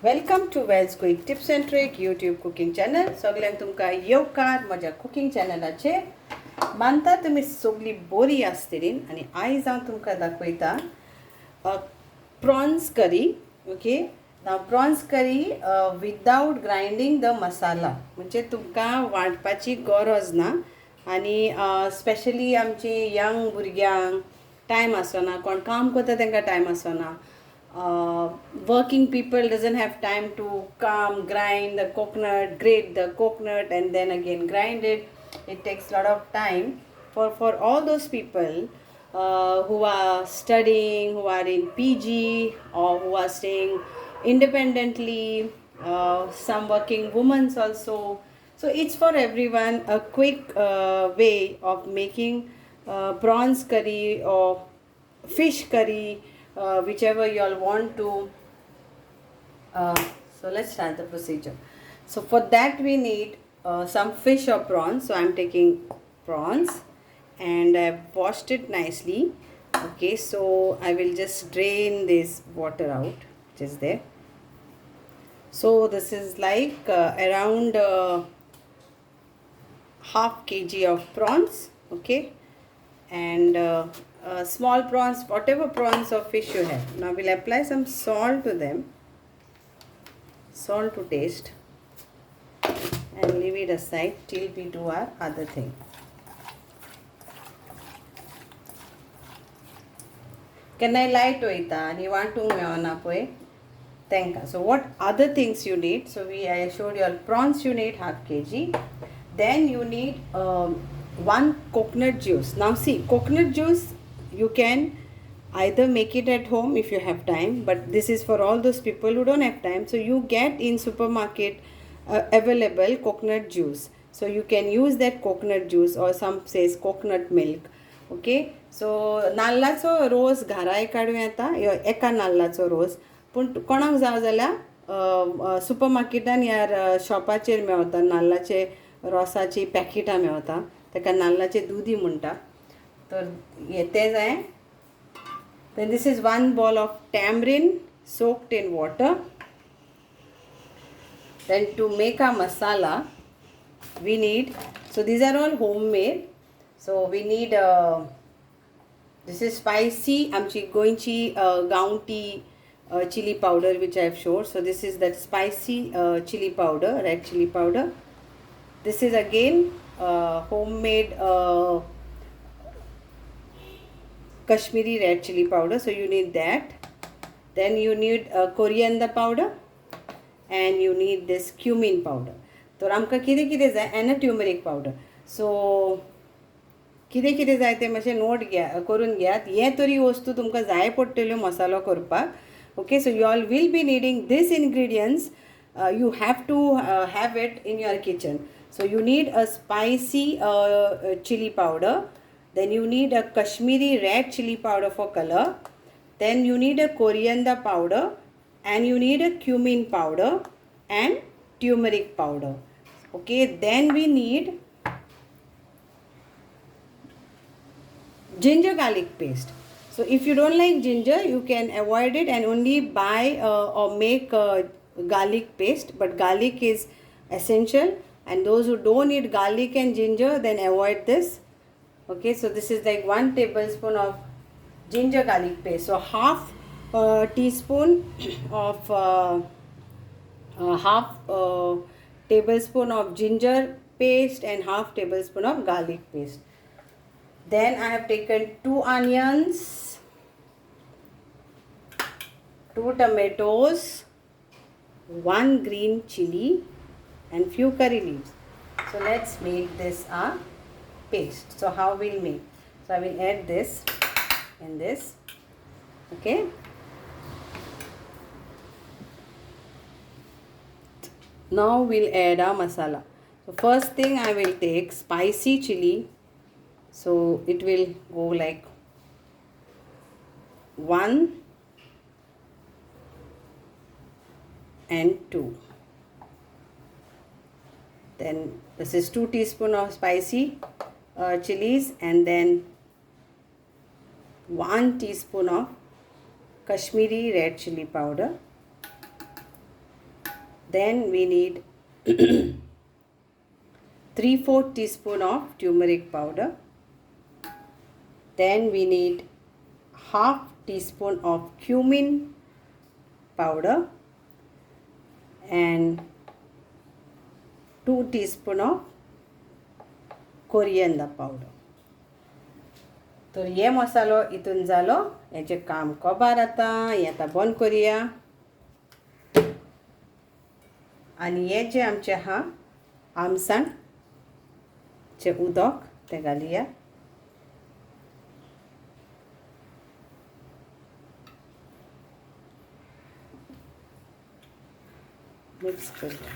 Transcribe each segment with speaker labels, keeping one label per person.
Speaker 1: Welcome to Wells Quick Tips and Trick YouTube cooking channel. सगळ्यांक तुमका येवकार माझ्या कुकिंग चॅनलाचे. मानता तुम्ही सगळी बोरी आसतली आणि आयज हांव तुमकां दाखयता prawns curry. Okay, now prawns curry without grinding the masala. म्हणजे तुमकां वाटपाची गरज ना आणि स्पेशली आमची यंग भुरग्यांक टायम आसना, कोण काम करता तांकां टायम आसना. Working people doesn't have time to come, grind the coconut, grate the coconut and then again grind it. It takes a lot of time. For all those people who are studying, who are in PG or who are staying independently, some working women also. So it's for everyone a quick way of making prawns curry or fish curry. Whichever you all want to. So let's start the procedure. So for that we need some fish or prawns. So I'm taking prawns and I've washed it nicely. Okay, so I will just drain this water out which is there. So this is like around half kg of prawns. Okay, and small prawns, whatever prawns or fish you have. Now we'll apply some salt to them, salt to taste, and leave it aside till we do our other thing. Can I light oita and you want to meona poe? Thank you. So what other things you need? So I showed you all prawns you need half kg. Then you need one coconut juice. Now see, coconut juice you can either make it at home if you have time, but this is for all those people who don't have time. So you get in supermarket available coconut juice, so you can use that coconut juice, or some says coconut milk. Okay, so नाल्लाचो रोस घराय काडूं येता, एका नाल्लाचो रोस. पूण कोणाक जाय जाल्यार सुपरमार्केटान या शॉपाचेर मेळटा नाल्लाचे रोसाची पॅकेटां मेळटा, ताका नाल्लाचें दुदी म्हणटा. तर ते जाय. Then this is one ball of tamarind soaked in water. Then to make a masala we need, so these are all homemade. So we need this is spicy amchi goanchi Xacuti chili powder which I have showed. So this is that spicy chili powder, red chili powder. This is again homemade Kashmiri red chili powder, so you need that. Then you need coriander powder and you need this cumin powder. So आमकां कितें कितें जाय, and turmeric powder. So कितें कितें जाय तें मातशें note करून घेयात. हे तरी वस्तू तुमकां जाय पडटल्यो मसालो करपाक. Okay, so you all will be needing these ingredients. You have to have it in your kitchen. So you need a spicy chili powder. Then you need a Kashmiri red chili powder for color. Then you need a coriander powder and you need a cumin powder and turmeric powder. Okay, then we need ginger garlic paste. So if you don't like ginger, you can avoid it and only buy or make garlic paste, but garlic is essential, and those who don't eat garlic and ginger, then avoid this. Okay, so this is like 1 tablespoon of ginger garlic paste. So half teaspoon of half tablespoon of ginger paste and half tablespoon of garlic paste. Then I have taken 2 onions, 2 tomatoes, 1 green chili and few curry leaves. So let's make this a paste. So how we'll make? So I will add this in this. Okay, now we'll add our masala. So first thing I will take spicy chili. So it will go like 1 and 2. Then this is 2 teaspoon of spicy chilies, and then 1 teaspoon of Kashmiri red chili powder, Then we need 3/4 teaspoon of turmeric powder. Then we need half teaspoon of cumin powder and 2 teaspoon of coriander powder. तो ये मसालो इतून जालो. हेचे काम कोबार आता. हे आता बंद करूया. आणि हे जे आमचे हा आमसाण चे उदक ते घालुया. मिक्स करूया.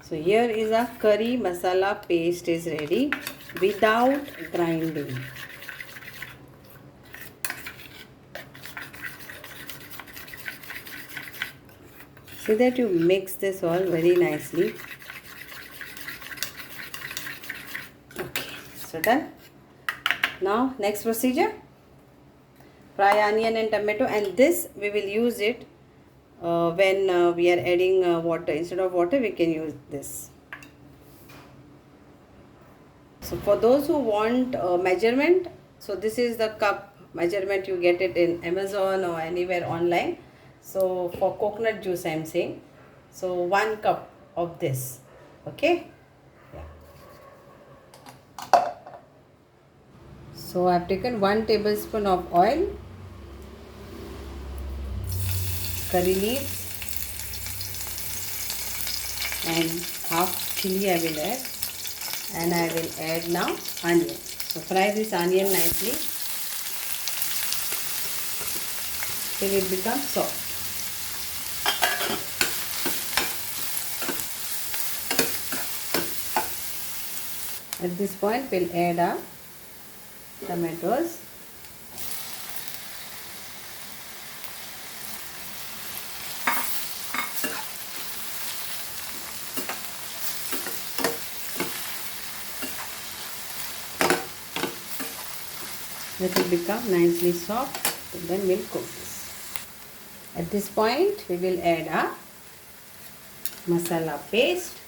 Speaker 1: So here is a curry masala paste is ready without grinding. See that you mix this all very nicely. Okay, so done. Now next procedure, fry onion and tomato, and this we will use it when we are adding water. Instead of water we can use this. So for those who want measurement, so this is the cup measurement. You get it in Amazon or anywhere online. So for coconut juice I am saying, so 1 cup of this. Okay, yeah. So I have taken 1 tablespoon of oil, curry leaves, and half chili I will add, and I will add now onion. So fry this onion nicely till it becomes soft. At this point we'll add our tomatoes. Let it become nicely soft, and then we'll cook this. At this point we will add our masala paste.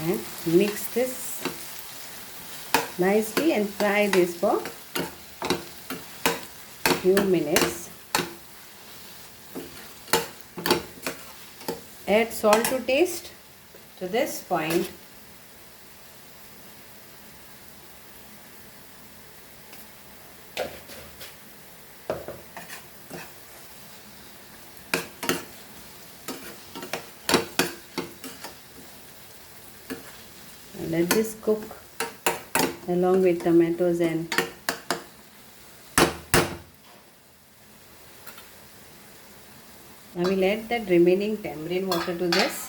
Speaker 1: And mix this nicely and fry this for few minutes. Add salt to taste. To this point and let this cook along with tomatoes, and I will add that remaining tamarind water to this.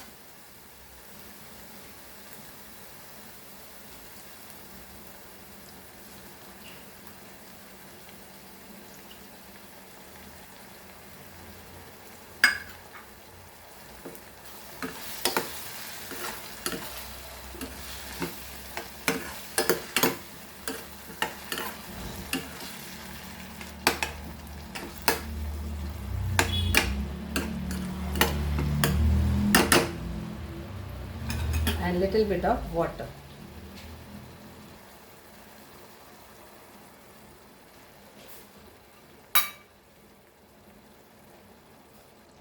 Speaker 1: And little bit of water.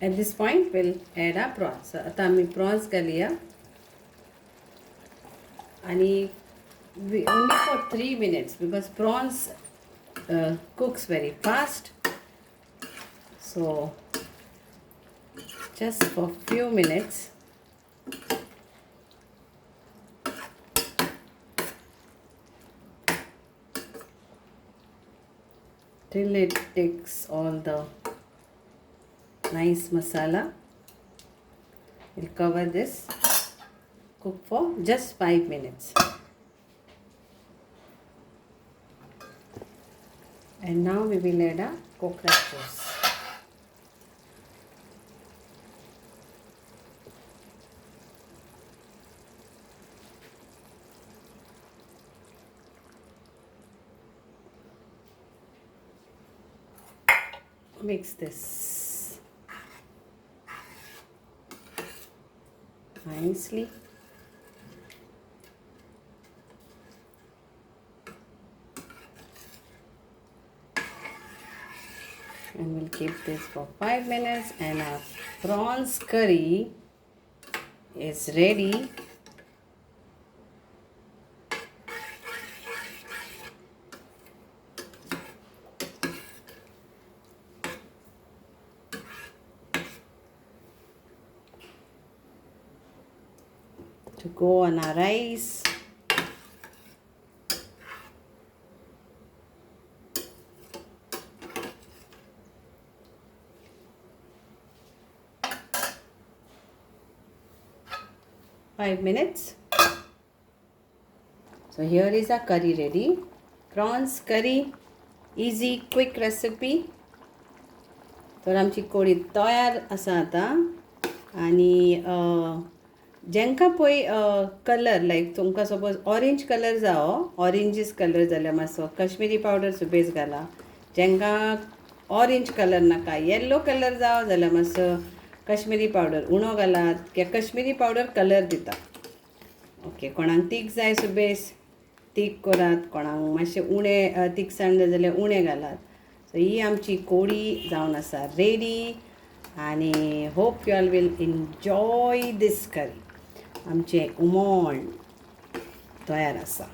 Speaker 1: At this point we'll add our prawns. आता आम्ही prawns घालूया आणि only for 3 minutes because prawns cooks very fast. So just for few minutes. Till it takes all the nice masala. We'll cover this, cook for just 5 minutes. And now we will add a coconut juice. Mix this nicely. And we'll keep this for 5 minutes, and our prawns curry is ready. To go on our rice. Five minutes. So here is our curry ready. Prawns curry, easy, quick recipe. तर आमची कोडी तयार आसा आतां. आनी जेंकां पळय colour लायक तुमकां suppose orange colour जावो, ऑरेंजीस कलर जाल्यार मातसो कश्मीरी पावडर सुबेज घाला. जेंकां ऑरेंज कलर नाका, येल्लो कलर जावो जाल्यार मातसो कश्मीरी पावडर उणो घालात, कित्याक कश्मीरी पावडर कलर दिता. ओके, कोणाक तीख जाय सुबेज तीख करात, कोणाक मातशें उणें तिखसाण जाय जाल्यार उणें घालात. सो ही आमची कोडी जावन आसा रेडी. आनी hope you all will enjoy this curry. आमचें हुमण तयार आसा.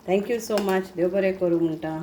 Speaker 1: Thank you so much. देव बरें करूं म्हणटा.